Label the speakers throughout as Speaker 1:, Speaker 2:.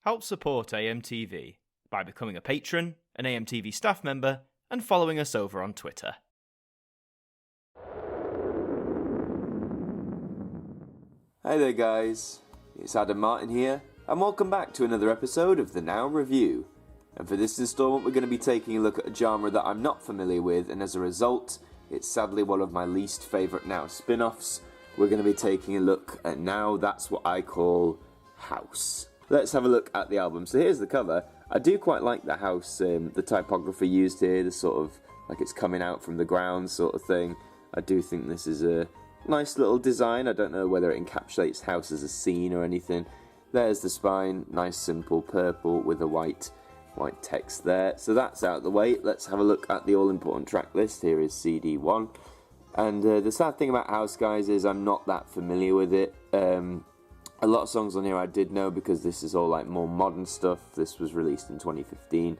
Speaker 1: Help support AMTV by becoming a patron, an AMTV staff member, and following us over on Twitter.
Speaker 2: Hey there guys, it's Adam Martin here, and welcome back to another episode of the Now Review. And for this instalment we're going to be taking a look at a genre that I'm not familiar with, and as a result, it's sadly one of my least favourite Now spin-offs. We're going to be taking a look at Now That's What I Call House. Let's have a look at the album. So here's the cover. I do quite like the house, the typography used here, the sort of, like it's coming out from the ground sort of thing. I do think this is a nice little design. I don't know whether it encapsulates house as a scene or anything. There's the spine, nice simple purple with a white text there. So that's out of the way. Let's have a look at the all-important track list. Here is CD 1. And the sad thing about house, guys, is I'm not that familiar with it. A lot of songs on here I did know because this is all like more modern stuff. This was released in 2015,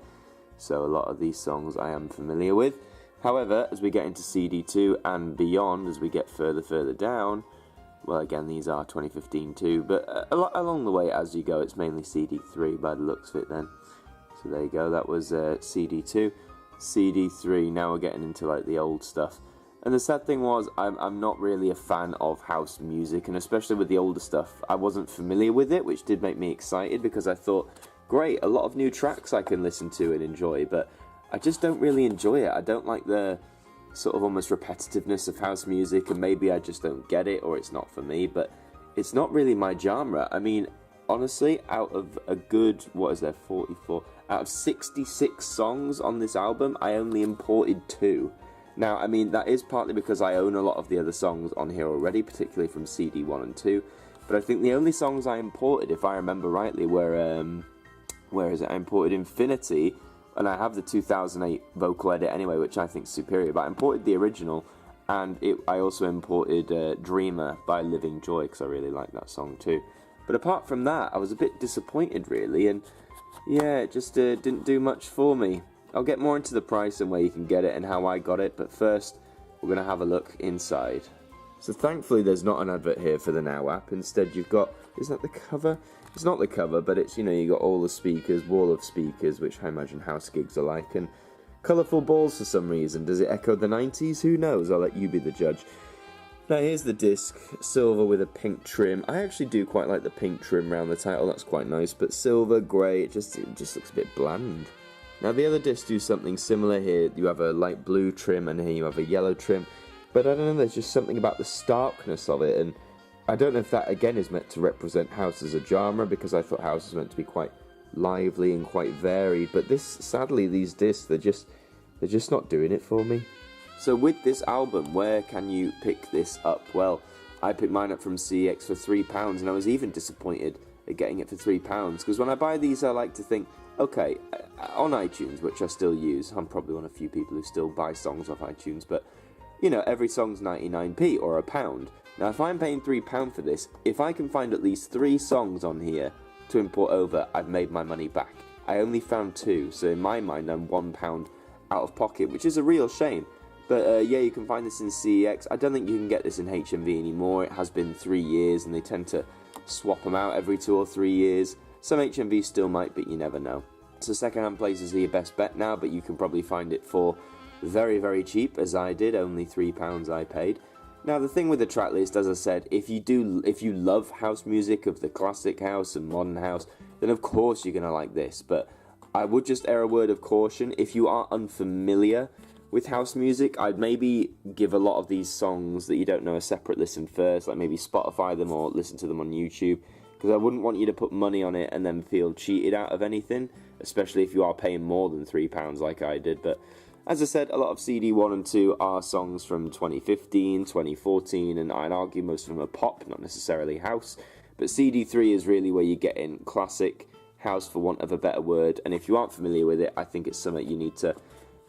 Speaker 2: so a lot of these songs I am familiar with. However, as we get into CD 2 and beyond, as we get further down, well, again, these are 2015 too, but along the way as you go, it's mainly CD 3 by the looks of it then. So there you go, that was CD 2. CD 3, now we're getting into like the old stuff. And the sad thing was, I'm not really a fan of house music, and especially with the older stuff, I wasn't familiar with it, which did make me excited, because I thought, great, a lot of new tracks I can listen to and enjoy, but I just don't really enjoy it. I don't like the sort of almost repetitiveness of house music, and maybe I just don't get it, or it's not for me, but it's not really my genre. I mean, honestly, out of a good, 44? Out of 66 songs on this album, I only imported 2. Now, I mean, that is partly because I own a lot of the other songs on here already, particularly from CD 1 and 2, but I think the only songs I imported, if I remember rightly, were, I imported Infinity, and I have the 2008 vocal edit anyway, which I think is superior, but I imported the original, and I also imported Dreamer by Living Joy, because I really like that song too. But apart from that, I was a bit disappointed, really, and yeah, it just didn't do much for me. I'll get more into the price and where you can get it and how I got it, but first, we're going to have a look inside. So thankfully there's not an advert here for the Now app. Instead you've got, is that the cover? It's not the cover, but it's, you know, you got all the speakers, wall of speakers, which I imagine house gigs are like, and colourful balls for some reason. Does it echo the 90s? Who knows? I'll let you be the judge. Now here's the disc, silver with a pink trim. I actually do quite like the pink trim around the title, that's quite nice, but silver, grey, it just looks a bit bland. Now the other discs do something similar here. You have a light blue trim and here you have a yellow trim. But I don't know, there's just something about the starkness of it, and I don't know if that again is meant to represent house as a genre, because I thought house was meant to be quite lively and quite varied, but sadly these discs, they're just not doing it for me. So with this album, where can you pick this up? Well, I picked mine up from CEX for £3, and I was even disappointed at getting it for £3, because when I buy these I like to think, okay, on iTunes, which I still use, I'm probably one of the few people who still buy songs off iTunes, but, you know, every song's 99p or £1. Now, if I'm paying £3 for this, if I can find at least 3 songs on here to import over, I've made my money back. I only found 2, so in my mind, I'm £1 out of pocket, which is a real shame. But, yeah, you can find this in CEX. I don't think you can get this in HMV anymore. It has been 3 years, and they tend to swap them out every 2 or 3 years. Some HMVs still might, but you never know. So second-hand places are your best bet now, but you can probably find it for very, very cheap, as I did. Only £3 I paid. Now, the thing with the track list, as I said, if you love house music of the classic house and modern house, then of course you're going to like this. But I would just air a word of caution. If you are unfamiliar with house music, I'd maybe give a lot of these songs that you don't know a separate listen first, like maybe Spotify them or listen to them on YouTube. Because I wouldn't want you to put money on it and then feel cheated out of anything, especially if you are paying more than £3 like I did. But as I said, a lot of CD 1 and 2 are songs from 2015, 2014, and I'd argue most of them are pop, not necessarily house. But CD 3 is really where you get in classic house, for want of a better word, and if you aren't familiar with it, I think it's something you need to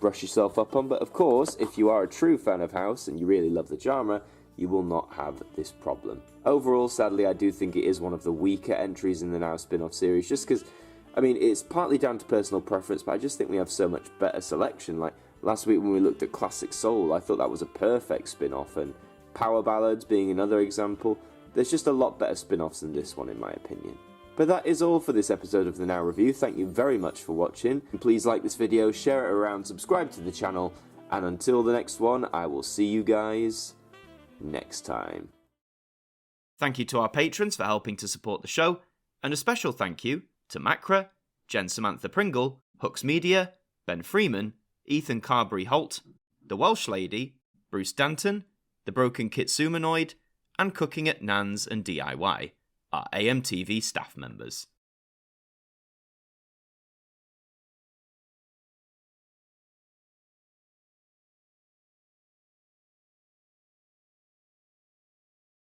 Speaker 2: brush yourself up on. But of course, if you are a true fan of house and you really love the genre, you will not have this problem. Overall, sadly, I do think it is one of the weaker entries in the Now spin-off series, just because, I mean, it's partly down to personal preference, but I just think we have so much better selection. Like, last week when we looked at Classic Soul, I thought that was a perfect spin-off, and Power Ballads being another example. There's just a lot better spin-offs than this one, in my opinion. But that is all for this episode of the Now Review. Thank you very much for watching. Please like this video, share it around, subscribe to the channel, and until the next one, I will see you guys next time.
Speaker 1: Thank you to our patrons for helping to support the show, and a special thank you to Macra, Jen Samantha Pringle, Hooks Media, Ben Freeman, Ethan Carberry-Holt, The Welsh Lady, Bruce Danton, The Broken Kitsumanoid, and Cooking at Nans and DIY, our AMTV staff members.